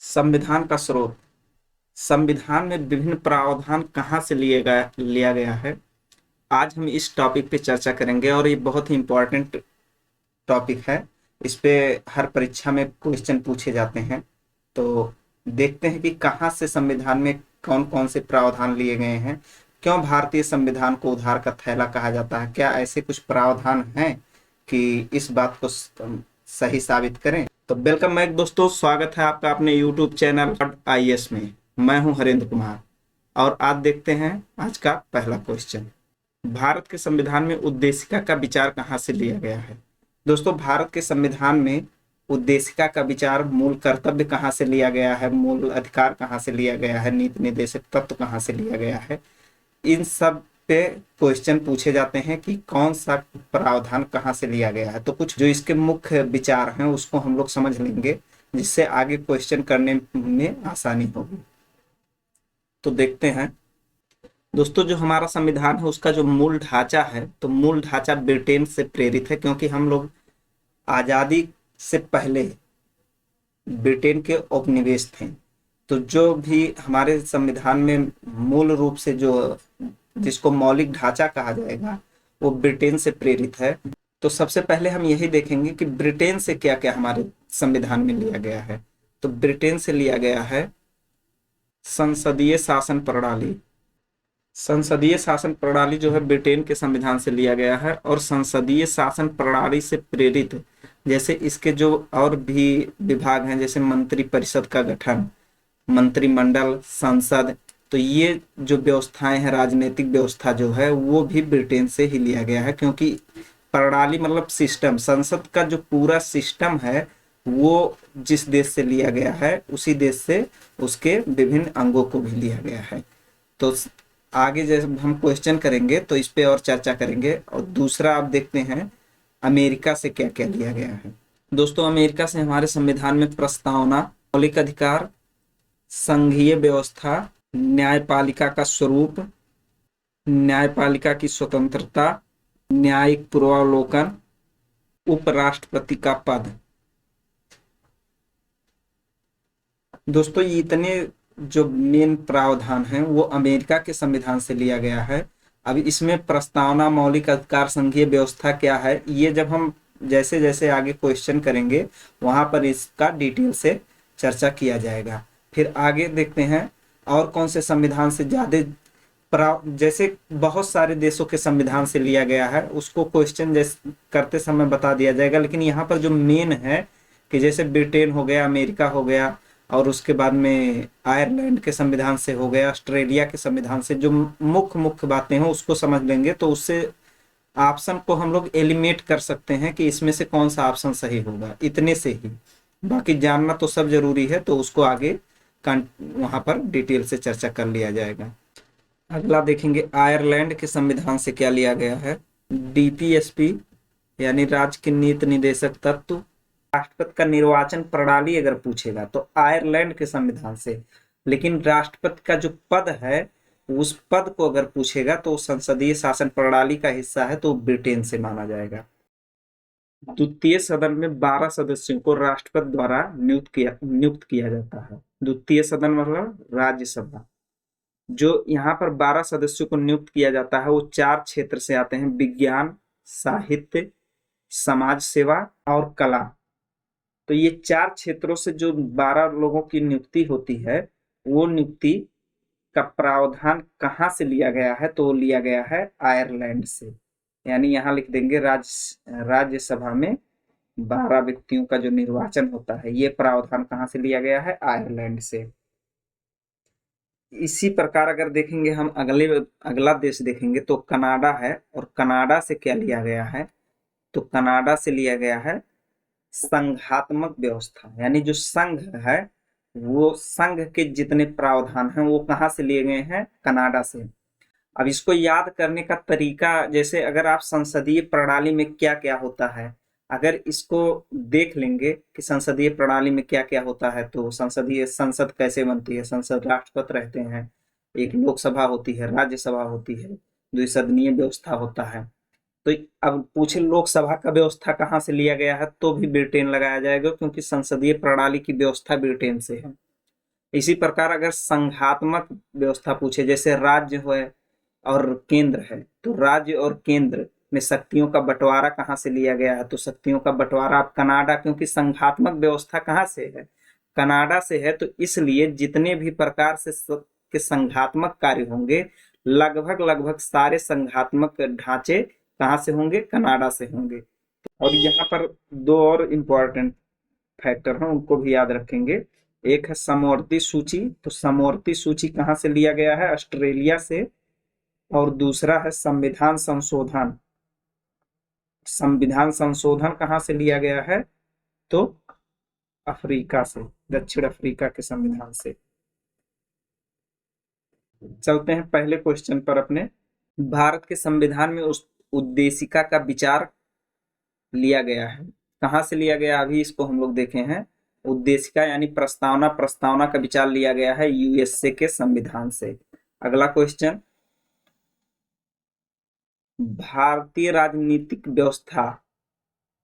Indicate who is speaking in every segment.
Speaker 1: संविधान का स्रोत। संविधान में विभिन्न प्रावधान कहाँ से लिया गया है। आज हम इस टॉपिक पे चर्चा करेंगे और ये बहुत ही इम्पोर्टेंट टॉपिक है। इस पे हर परीक्षा में क्वेश्चन पूछे जाते हैं। तो देखते हैं कि कहाँ से संविधान में कौन कौन से प्रावधान लिए गए हैं। क्यों भारतीय संविधान को उधार का थैला कहा जाता है। क्या ऐसे कुछ प्रावधान हैं कि इस बात को सही साबित करें। तो वेलकम बैक दोस्तों, स्वागत है आपका अपने यूट्यूब चैनल IAS में। मैं हूं हरेंद्र कुमार और आज देखते हैं आज का पहला क्वेश्चन। भारत के संविधान में उद्देशिका का विचार कहाँ से लिया गया है। दोस्तों, भारत के संविधान में उद्देशिका का विचार, मूल कर्तव्य कहाँ से लिया गया है, मूल अधिकार कहाँ से लिया गया है, नीति निर्देशक तत्व कहाँ से लिया गया है, इन सब पे क्वेश्चन पूछे जाते हैं कि कौन सा प्रावधान कहाँ से लिया गया है। तो कुछ जो इसके मुख्य विचार हैं उसको हम लोग समझ लेंगे, जिससे आगे क्वेश्चन करने में आसानी होगी। तो देखते हैं दोस्तों, जो हमारा संविधान है उसका जो मूल ढांचा है, तो मूल ढांचा ब्रिटेन से प्रेरित है, क्योंकि हम लोग आजादी से पहले ब्रिटेन के उपनिवेश थे। तो जो भी हमारे संविधान में मूल रूप से जो जिसको मौलिक ढांचा कहा जाएगा वो ब्रिटेन से प्रेरित है। तो सबसे पहले हम यही देखेंगे कि ब्रिटेन से क्या क्या हमारे संविधान में लिया गया है। तो ब्रिटेन से लिया गया है संसदीय शासन प्रणाली। संसदीय शासन प्रणाली जो है ब्रिटेन के संविधान से लिया गया है। और संसदीय शासन प्रणाली से प्रेरित जैसे इसके जो और भी विभाग हैं, जैसे मंत्री परिषद का गठन, मंत्रिमंडल, संसद, तो ये जो व्यवस्थाएं हैं, राजनीतिक व्यवस्था जो है वो भी ब्रिटेन से ही लिया गया है। क्योंकि प्रणाली मतलब सिस्टम, संसद का जो पूरा सिस्टम है वो जिस देश से लिया गया है उसी देश से उसके विभिन्न अंगों को भी लिया गया है। तो आगे जब हम क्वेश्चन करेंगे तो इस पे और चर्चा करेंगे। और दूसरा आप देखते हैं अमेरिका से क्या क्या लिया गया है। दोस्तों, अमेरिका से हमारे संविधान में प्रस्तावना, मौलिक अधिकार, संघीय व्यवस्था, न्यायपालिका का स्वरूप, न्यायपालिका की स्वतंत्रता, न्यायिक पूर्वावलोकन, उपराष्ट्रपति का पद। दोस्तों, ये इतने जो मेन प्रावधान हैं वो अमेरिका के संविधान से लिया गया है। अब इसमें प्रस्तावना, मौलिक अधिकार, संघीय व्यवस्था क्या है, ये जब हम जैसे जैसे आगे क्वेश्चन करेंगे वहां पर इसका डिटेल से चर्चा किया जाएगा। फिर आगे देखते हैं और कौन से संविधान से ज्यादा जैसे बहुत सारे देशों के संविधान से लिया गया है, उसको क्वेश्चन जैसे करते समय बता दिया जाएगा। लेकिन यहाँ पर जो मेन है कि जैसे ब्रिटेन हो गया, अमेरिका हो गया, और उसके बाद में आयरलैंड के संविधान से हो गया, ऑस्ट्रेलिया के संविधान से, जो मुख्य मुख्य बातें हैं उसको समझ लेंगे तो उससे ऑप्शन को हम लोग एलिमिनेट कर सकते हैं कि इसमें से कौन सा ऑप्शन सही होगा, इतने से ही। बाकी जानना तो सब जरूरी है, तो उसको आगे वहां पर डिटेल से चर्चा कर लिया जाएगा। अगला देखेंगे आयरलैंड के संविधान से क्या लिया गया है। DPSP यानी राज्य के नीति निदेशक तत्व। राष्ट्रपति का निर्वाचन प्रणाली अगर पूछेगा तो आयरलैंड के संविधान से, लेकिन राष्ट्रपति का जो पद है उस पद को अगर पूछेगा तो संसदीय शासन प्रणाली का हिस्सा है, तो ब्रिटेन से माना जाएगा। द्वितीय सदन में 12 सदस्यों को राष्ट्रपति द्वारा नियुक्त किया जाता है। द्वितीय सदन मतलब राज्यसभा। जो यहाँ पर 12 सदस्यों को नियुक्त किया जाता है वो 4 क्षेत्र से आते हैं: विज्ञान, साहित्य, समाज सेवा और कला। तो ये 4 क्षेत्रों से जो 12 लोगों की नियुक्ति होती है, वो नियुक्ति का प्रावधान कहाँ से लिया गया है, तो लिया गया है आयरलैंड से। यानी यहाँ लिख देंगे राज्यसभा में 12 व्यक्तियों का जो निर्वाचन होता है, ये प्रावधान कहाँ से लिया गया है, आयरलैंड से। इसी प्रकार अगर देखेंगे हम अगला देश देखेंगे तो कनाडा है। और कनाडा से क्या लिया गया है, तो कनाडा से लिया गया है संघात्मक व्यवस्था। यानी जो संघ है वो संघ के जितने प्रावधान हैं वो कहाँ से लिए गए हैं, कनाडा से। अब इसको याद करने का तरीका, जैसे अगर आप संसदीय प्रणाली में क्या क्या होता है, अगर इसको देख लेंगे कि संसदीय प्रणाली में क्या क्या होता है, तो संसद कैसे बनती है। संसद राष्ट्रपति रहते हैं, एक लोकसभा होती है, राज्यसभा होती है, द्विसदनीय व्यवस्था होता है। तो अब पूछे लोकसभा का व्यवस्था कहाँ से लिया गया है, तो भी ब्रिटेन लगाया जाएगा, क्योंकि संसदीय प्रणाली की व्यवस्था ब्रिटेन से है। इसी प्रकार अगर संघात्मक व्यवस्था पूछे, जैसे राज्य है और केंद्र है, तो राज्य और केंद्र में शक्तियों का बंटवारा कहाँ से लिया गया है, तो शक्तियों का बंटवारा आप कनाडा, क्योंकि संघात्मक व्यवस्था कहाँ से है, कनाडा से है, तो इसलिए जितने भी प्रकार से के संघात्मक कार्य होंगे, लगभग लगभग सारे संघात्मक ढांचे कहाँ से होंगे, कनाडा से होंगे। और यहाँ पर दो और इम्पोर्टेंट फैक्टर हैं, उनको भी याद रखेंगे। एक है समवर्ती सूची, तो समवर्ती सूची कहाँ से लिया गया है, ऑस्ट्रेलिया से। और दूसरा है संविधान संशोधन, संविधान संशोधन कहाँ से लिया गया है, तो अफ्रीका से, दक्षिण अफ्रीका के संविधान से। चलते हैं पहले क्वेश्चन पर अपने। भारत के संविधान में उस उद्देशिका का विचार लिया गया है, कहाँ से लिया गया, अभी इसको हम लोग देखे हैं। उद्देशिका यानी प्रस्तावना, प्रस्तावना का विचार लिया गया है यूएसए के संविधान से। अगला क्वेश्चन, भारतीय राजनीतिक व्यवस्था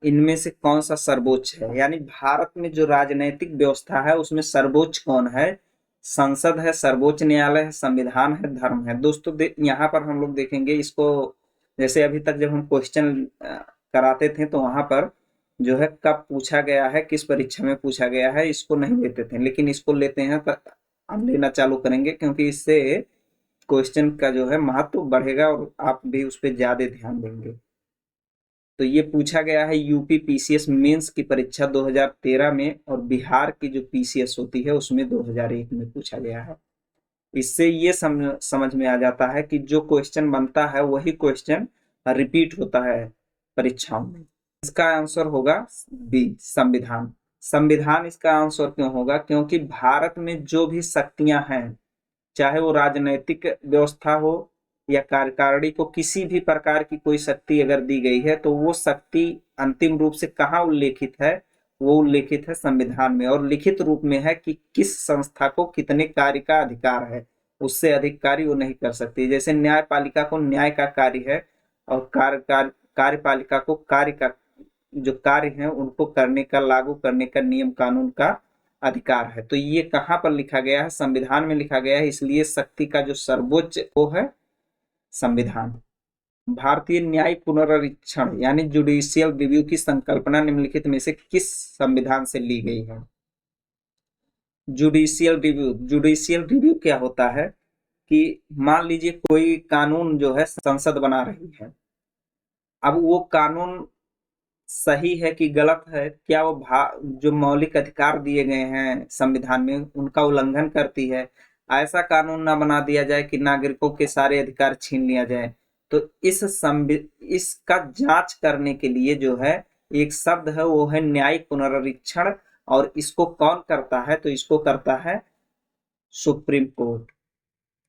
Speaker 1: इनमें से कौन सा सर्वोच्च है, यानी भारत में जो राजनीतिक व्यवस्था है उसमें सर्वोच्च कौन है, संसद है, सर्वोच्च न्यायालय है, संविधान है, धर्म है। दोस्तों यहाँ पर हम लोग देखेंगे इसको, जैसे अभी तक जब हम क्वेश्चन कराते थे तो वहां पर जो है कब पूछा गया है, किस परीक्षा में पूछा गया है, इसको नहीं लेते थे, लेकिन इसको लेते हैं, तो हम लेना चालू करेंगे, क्योंकि इससे क्वेश्चन का जो है महत्व बढ़ेगा और आप भी उस पर ज्यादा ध्यान देंगे। तो ये पूछा गया है यूपी पीसीएस मेंस की परीक्षा 2013 में, और बिहार की जो पीसीएस होती है उसमें 2001 में पूछा गया है। इससे ये समझ में आ जाता है कि जो क्वेश्चन बनता है वही क्वेश्चन रिपीट होता है परीक्षाओं में। इसका आंसर होगा बी, संविधान। संविधान इसका आंसर क्यों होगा, क्योंकि भारत में जो भी शक्तियां हैं, चाहे वो राजनैतिक व्यवस्था हो या कार्यकारिणी को किसी भी प्रकार की कोई शक्ति अगर दी गई है, तो वो शक्ति अंतिम रूप से कहाँ उल्लेखित है, वो उल्लेखित है संविधान में, और लिखित रूप में है कि किस संस्था को कितने कार्य का अधिकार है, उससे अधिक कार्य वो नहीं कर सकती। जैसे न्यायपालिका को न्याय का कार्य है, और कार्यपालिका को कार्य का, जो कार्य है उनको करने का, लागू करने का, नियम कानून का अधिकार है। तो ये कहाँ पर लिखा गया है, संविधान में लिखा गया है, इसलिए शक्ति का जो सर्वोच्च वो है संविधान। भारतीय न्यायिक पुनरीक्षण यानी जुडिशियल रिव्यू की संकल्पना निम्नलिखित में से किस संविधान से ली गई है। जुडिशियल रिव्यू, जुडिशियल रिव्यू क्या होता है कि मान लीजिए कोई कानून जो है संसद बना रही है, अब वो कानून सही है कि गलत है, क्या वो जो मौलिक अधिकार दिए गए हैं संविधान में उनका उल्लंघन करती है, ऐसा कानून ना बना दिया जाए कि नागरिकों के सारे अधिकार छीन लिया जाए। तो इसका जांच करने के लिए जो है एक शब्द है, वो है न्यायिक पुनरीक्षण, और इसको कौन करता है, तो इसको करता है सुप्रीम कोर्ट,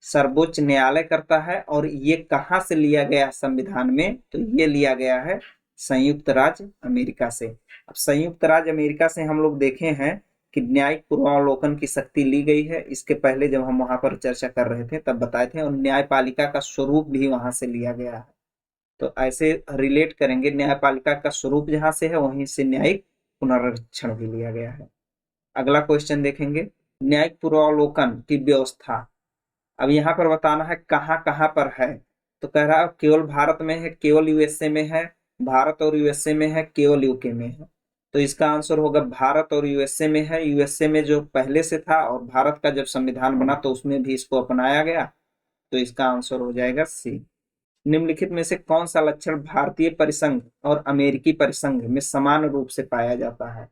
Speaker 1: सर्वोच्च न्यायालय करता है। और ये कहाँ से लिया गया है संविधान में, तो ये लिया गया है संयुक्त राज्य अमेरिका से। अब संयुक्त राज्य अमेरिका से हम लोग देखे हैं कि न्यायिक पूर्वावलोकन की शक्ति ली गई है, इसके पहले जब हम वहां पर चर्चा कर रहे थे तब बताए थे, और न्यायपालिका का स्वरूप भी वहां से लिया गया है। तो ऐसे रिलेट करेंगे, न्यायपालिका का स्वरूप जहां से है वहीं से न्यायिक पुनरीक्षण भी लिया गया है। अगला क्वेश्चन देखेंगे, न्यायिक पूर्वावलोकन की व्यवस्था। अब यहाँ पर बताना है कहाँ कहाँ पर है, तो कह रहा है केवल भारत में है, केवल यूएसए में है, भारत और यूएसए में है, केवल यूके में है। तो इसका आंसर होगा भारत और यूएसए में है। यूएसए में जो पहले से था, और भारत का जब संविधान बना तो उसमें भी इसको अपनाया गया, तो इसका आंसर हो जाएगा सी। निम्नलिखित में से कौन सा लक्षण भारतीय परिसंघ और अमेरिकी परिसंघ में समान रूप से पाया जाता है।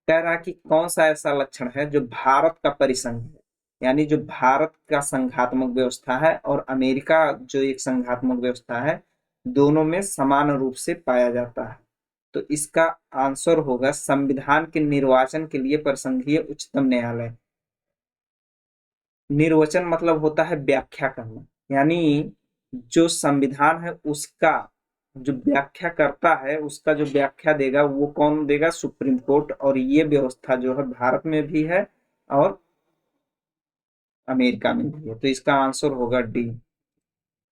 Speaker 1: कह रहा कि कौन सा ऐसा लक्षण है जो भारत का परिसंघ है, यानी जो भारत का संघात्मक व्यवस्था है और अमेरिका जो एक संघात्मक व्यवस्था है, दोनों में समान रूप से पाया जाता है। तो इसका आंसर होगा संविधान के निर्वाचन के लिए परिसंघीय उच्चतम न्यायालय। निर्वचन मतलब होता है व्याख्या करना, यानी जो संविधान है उसका जो व्याख्या करता है, उसका जो व्याख्या देगा वो कौन देगा, सुप्रीम कोर्ट। और ये व्यवस्था जो है भारत में भी है और अमेरिका में भी है, तो इसका आंसर होगा डी।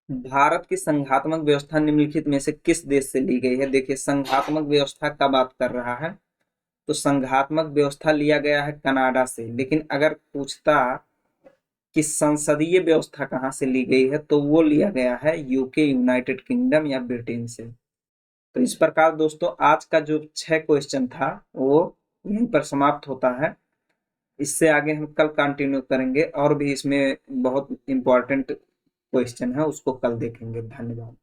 Speaker 1: भारत की संघात्मक व्यवस्था निम्नलिखित में से किस देश से ली गई है। देखिए संघात्मक व्यवस्था का बात कर रहा है, तो संघात्मक व्यवस्था लिया गया है कनाडा से। लेकिन अगर पूछता कि संसदीय व्यवस्था कहाँ से ली गई है, तो वो लिया गया है यूके, यूनाइटेड किंगडम या ब्रिटेन से। तो इस प्रकार दोस्तों आज का जो 6 क्वेश्चन था वो यहीं पर समाप्त होता है। इससे आगे हम कल कंटिन्यू करेंगे और भी इसमें बहुत इंपॉर्टेंट क्वेश्चन है, उसको कल देखेंगे। धन्यवाद।